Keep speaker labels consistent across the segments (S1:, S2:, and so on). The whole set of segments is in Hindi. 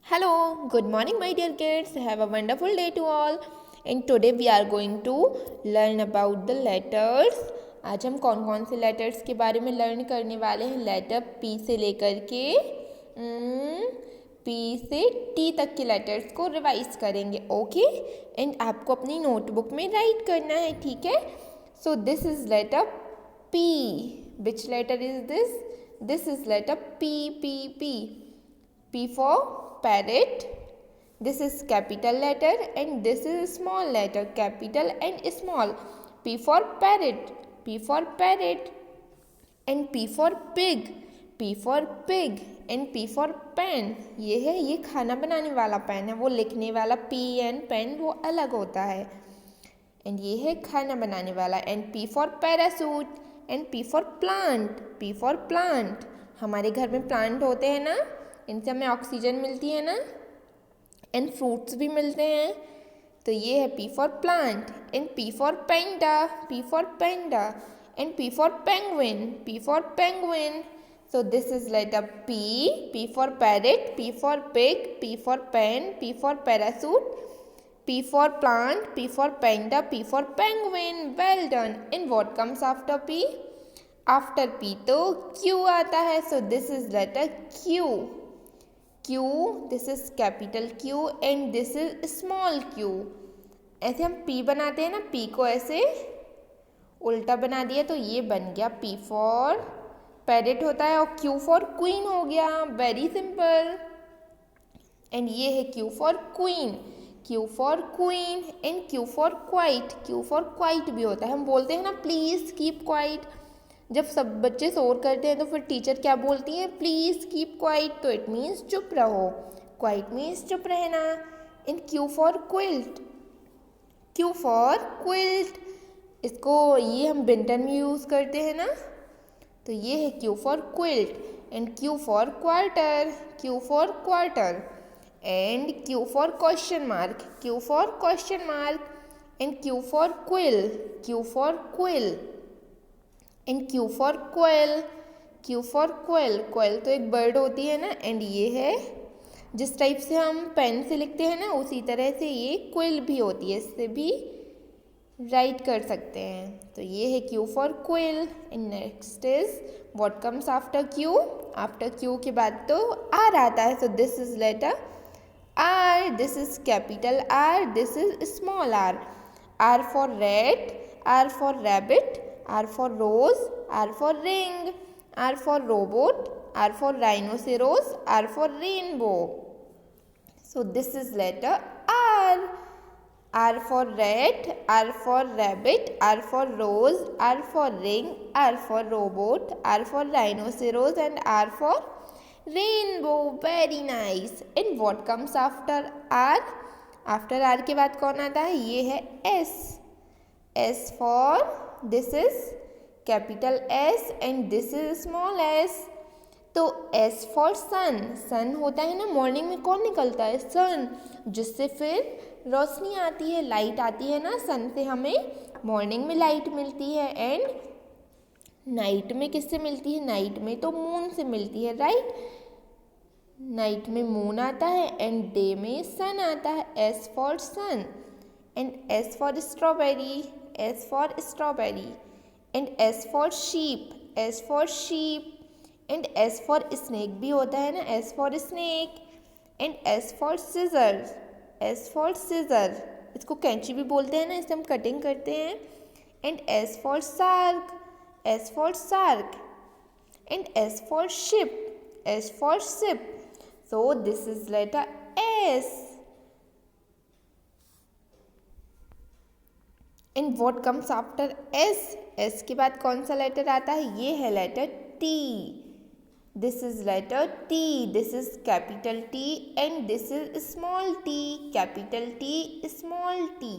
S1: Hello, good morning, my dear kids. Have a wonderful day to all. And today we are going to learn about the letters. आज हम कौन कौन से लेटर्स के बारे में लर्न करने वाले हैं. लेटर पी से लेकर के पी से टी तक के लेटर्स को रिवाइज करेंगे. ओके, एंड आपको अपनी नोटबुक में राइट करना है. ठीक है. So this is letter P. Which letter is this? This is letter P. P P P for parrot. This is capital letter and this is small letter. Capital and small. P for parrot. P for parrot. And P for pig. P for pig. And P for pen. ये है, ये खाना बनाने वाला पेन है. वो लिखने वाला PN पेन वो अलग होता है. एंड ये है खाना बनाने वाला. And P for parachute. And P for plant. P for plant. हमारे घर में प्लांट होते हैं ना, इनसे हमें ऑक्सीजन मिलती है ना, एंड फ्रूट्स भी मिलते हैं. तो ये है P for plant. And P for panda. P for panda. And P for penguin. P for penguin. So this is letter P. P for parrot. P for pig. P for pen. P for parachute. P for plant. P for panda. P for penguin. Well done. And what comes after P? After P तो क्यू आता है. So this is letter Q. Q, this is capital Q and this is small q. ऐसे हम P बनाते हैं ना, P को ऐसे उल्टा बना दिया तो ये बन गया P फॉर पैरेट होता है, और Q फॉर क्वीन हो गया. Very simple. एंड ये है Q for queen. Q for queen. And Q for quite. Q for quite भी होता है. हम बोलते हैं ना प्लीज़ कीप क्वाइट. जब सब बच्चे शोर करते हैं तो फिर टीचर क्या बोलती है? Please keep quiet. तो इट मीन्स चुप रहो. क्वाइट मीन्स चुप रहना. In Q for quilt. Q for quilt. इसको ये हम विंटर में यूज़ करते हैं ना, तो ये है Q for quilt. And Q for quarter. Q for quarter. And Q for question mark. Q for question mark. And Q for quill. Q for quill. And Q for quail. Q for quail. Quail तो एक बर्ड होती है ना, एंड ये है जिस टाइप से हम पेन से लिखते हैं ना, उसी तरह से ये क्विल भी होती है, इससे भी राइट कर सकते हैं. तो ये है Q for quill. And next is what comes after Q? After Q के बाद तो R आता है. So this is letter R. This is capital R. This is small R. R for red. R for rabbit. R for rose. R for ring. R for robot. R for rhinoceros. R for rainbow. So this is letter R. R for red. R for rabbit. R for rose. R for ring. R for robot. R for rhinoceros. And R for rainbow. Very nice. And what comes after R? After R के बाद कौन आता है? ये है S. S for this is capital S and this is small s. तो S for sun. sun होता है ना, मॉर्निंग में कौन निकलता है? sun, जिससे फिर रोशनी आती है, लाइट आती है ना. सन से हमें मॉर्निंग में लाइट मिलती है. एंड नाइट में किससे मिलती है? नाइट में तो मून से मिलती है, राइट. नाइट में मून आता है एंड डे में सन आता है. S for sun. And S for strawberry. S for strawberry. And S for sheep. S for sheep. And S for snake भी होता है ना, S for snake. And S for scissors. S for scissor. इसको कैंची भी बोलते हैं ना, इससे हम कटिंग करते हैं. And S for shark. S for shark. And S for ship. S for ship. So this is letter S. And what comes after S? S के बाद कौन सा लेटर आता है? ये है letter T. This is letter T. This is capital T and this is small t. Capital T, small t.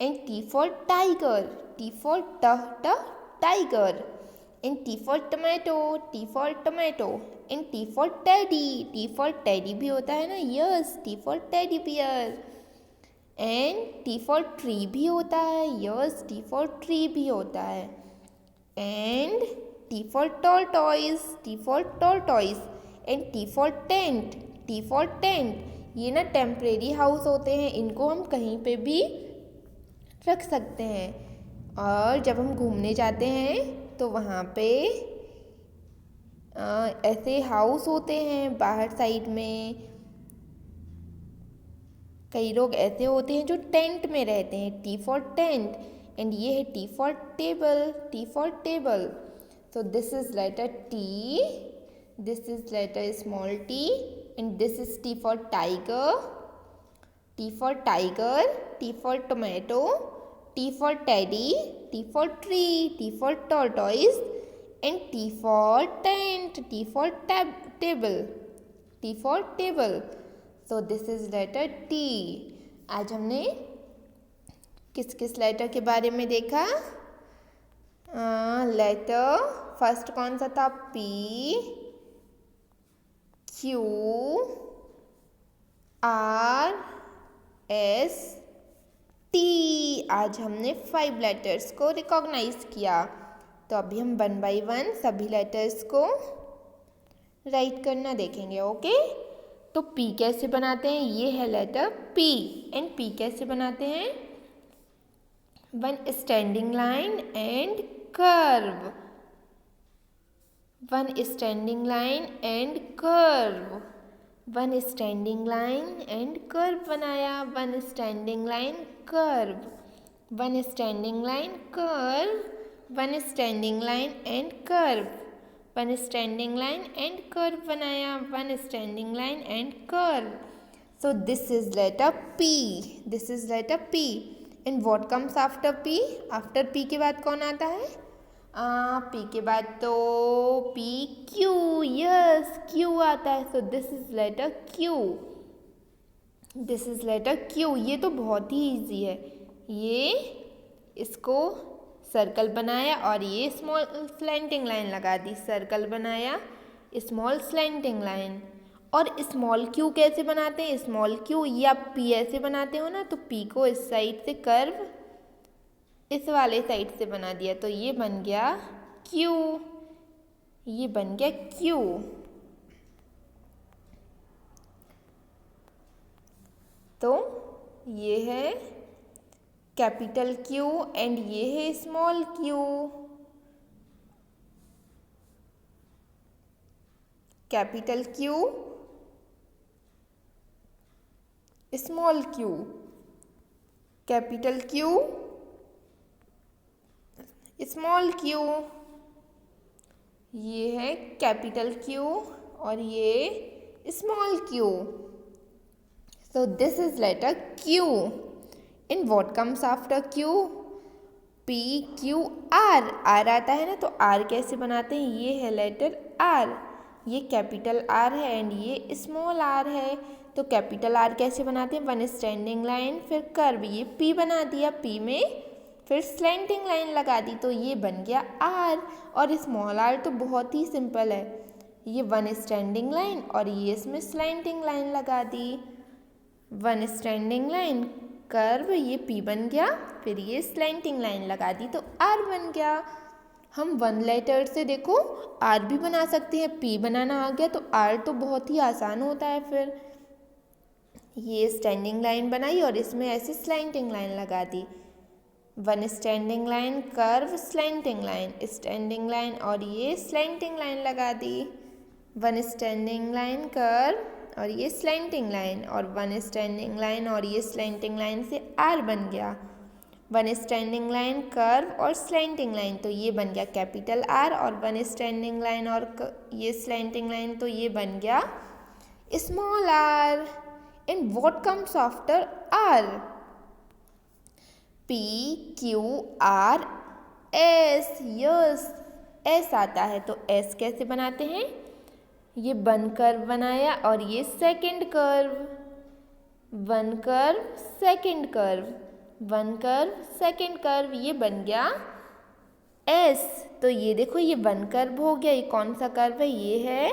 S1: And T for tiger. T for tiger. And T for tomato. T for tomato. And T for teddy. T for teddy भी होता है ना, yes. T for teddy bear. And T for tree भी होता है, यस. T फॉर ट्री भी होता है. And T for tortoise. T for tortoise. And T for tent. T for tent, ये ना टेम्परेरी हाउस होते हैं, इनको हम कहीं पे भी रख सकते हैं। और जब हम घूमने जाते हैं तो वहाँ पे ऐसे हाउस होते हैं बाहर साइड में, कई लोग ऐसे होते हैं जो टेंट में रहते हैं, टी फॉर टेंट। एंड ये है T for table, T for table. So this is letter T, this is letter small T, and this is T for tiger, T for tiger, T for tomato, T for teddy, T for tree, T for tortoise, and T for tent, T for table, T for table. So this is letter T. आज हमने किस किस लेटर के बारे में देखा? लेटर फर्स्ट कौन सा था? P, Q, R, S, T. आज हमने 5 लेटर्स को रिकॉग्नाइज किया। तो अभी हम 1 बाय 1 सभी लेटर्स को राइट करना देखेंगे। ओके, तो पी कैसे बनाते हैं? ये है लेटर पी। एंड पी कैसे बनाते हैं? 1 standing line and curve, 1 standing line and curve, 1 standing line and curve बनाया, 1 standing line curve, 1 standing line curve, 1 standing line and curve, 1 standing line and curve बनाया, 1 standing line and curve. So this is letter P. This is letter P. And what comes after P? After P के बाद कौन आता है? P के बाद तो P Q. Yes, Q आता है. So this is letter Q. This is letter Q. ये तो बहुत ही easy है. ये इसको सर्कल बनाया और ये स्मॉल स्लैंटिंग लाइन लगा दी। सर्कल बनाया, स्मॉल स्लैंटिंग लाइन। और स्मॉल क्यू कैसे बनाते हैं? स्मॉल क्यू ये आप पी ऐसे बनाते हो ना, तो पी को इस साइड से कर्व इस वाले साइड से बना दिया, तो ये बन गया क्यू, ये बन गया क्यू। तो ये है कैपिटल क्यू एंड ये है small Q. Capital Q, small Q, capital Q, small Q. ये है कैपिटल क्यू और ये small Q. So this is letter Q. इन what comes after Q? P Q R. R आता है ना, तो आर कैसे बनाते हैं? ये है लेटर आर, ये कैपिटल आर है एंड ये स्मॉल आर है। तो कैपिटल आर कैसे बनाते हैं? 1 स्टैंडिंग लाइन फिर कर्व, ये पी बना दिया, पी में फिर स्लैंटिंग लाइन लगा दी, तो ये बन गया आर। और स्मॉल आर तो बहुत ही सिंपल है, ये 1 स्टैंडिंग लाइन और ये इसमें स्लैंटिंग लाइन लगा दी। 1 स्टैंडिंग लाइन कर्व, ये पी बन गया, फिर ये स्लैंटिंग लाइन लगा दी, तो आर बन गया। हम 1 लेटर से देखो आर भी बना सकते हैं, पी बनाना आ गया तो आर तो बहुत ही आसान होता है। फिर ये स्टैंडिंग लाइन बनाई और इसमें ऐसे स्लैंटिंग लाइन लगा दी। 1 standing line curve slanting line, standing line और ये स्लैंटिंग लाइन लगा दी। 1 स्टैंडिंग लाइन कर्व और ये स्लैंटिंग लाइन और 1 स्टैंडिंग लाइन और ये स्लैंटिंग लाइन से आर बन गया। 1 स्टैंडिंग लाइन कर्व और स्लैंटिंग लाइन, तो ये बन गया कैपिटल आर। और 1 स्टैंडिंग लाइन और ये स्लैंटिंग लाइन, तो ये बन गया small R. And what comes after R? P Q R S. Yes, S आता है, तो एस कैसे बनाते हैं? ये 1 कर्व बनाया और ये second curve, 1 curve second curve, 1 curve second curve, ये बन गया एस। तो ये देखो ये 1 कर्व हो गया। ये कौन सा कर्व है? ये है,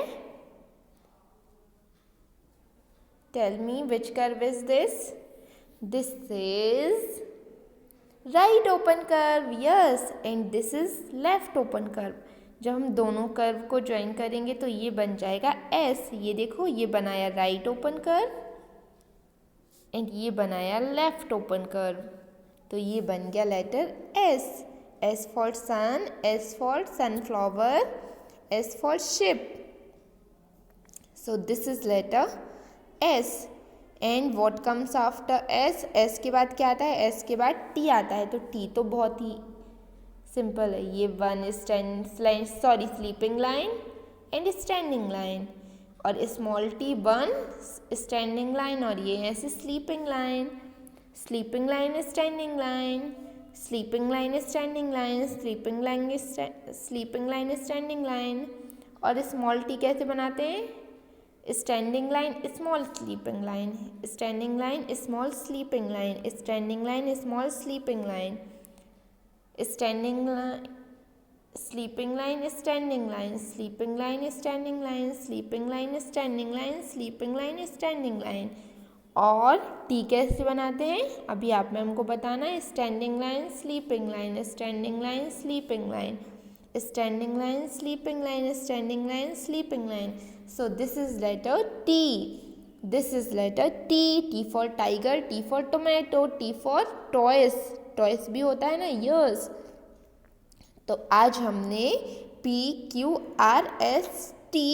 S1: tell me which curve is this? This is right open curve. Yes, and this is left open curve. जब हम दोनों कर्व को ज्वाइन करेंगे तो ये बन जाएगा एस। ये देखो, ये बनाया राइट ओपन कर्व एंड ये बनाया लेफ्ट ओपन कर्व, तो ये बन गया letter S. S for sun, S for sunflower, S for ship. So this is letter S. And what comes after S? S के बाद क्या आता है? एस के बाद टी आता है। तो टी तो बहुत ही सिंपल है, ये one sleeping line and standing line, और small T one standing line, और ये ऐसे sleeping line, sleeping line standing line, sleeping line standing line, sleeping line standing line. और स्मॉल टी कैसे बनाते हैं? Standing line small sleeping line, standing line small sleeping line, standing line small sleeping line, standing line sleeping line standing line, sleeping line standing line, sleeping line standing line, sleeping line standing line. और टी कैसे बनाते हैं? अभी आप मैम को बताना है। Standing line sleeping line, standing line sleeping line, standing line sleeping line, standing line sleeping line. So this is letter T. This is letter T. T for tiger, T for tomato, T for toys. Toys भी होता है ना, ears. तो आज हमने P, Q, R, S, T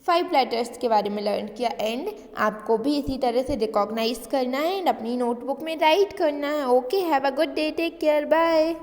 S1: 5 letters के बारे में लर्न किया। एंड आपको भी इसी तरह से रिकॉग्नाइज करना है एंड अपनी नोटबुक में राइट करना है। Okay, have a good day, take care, bye.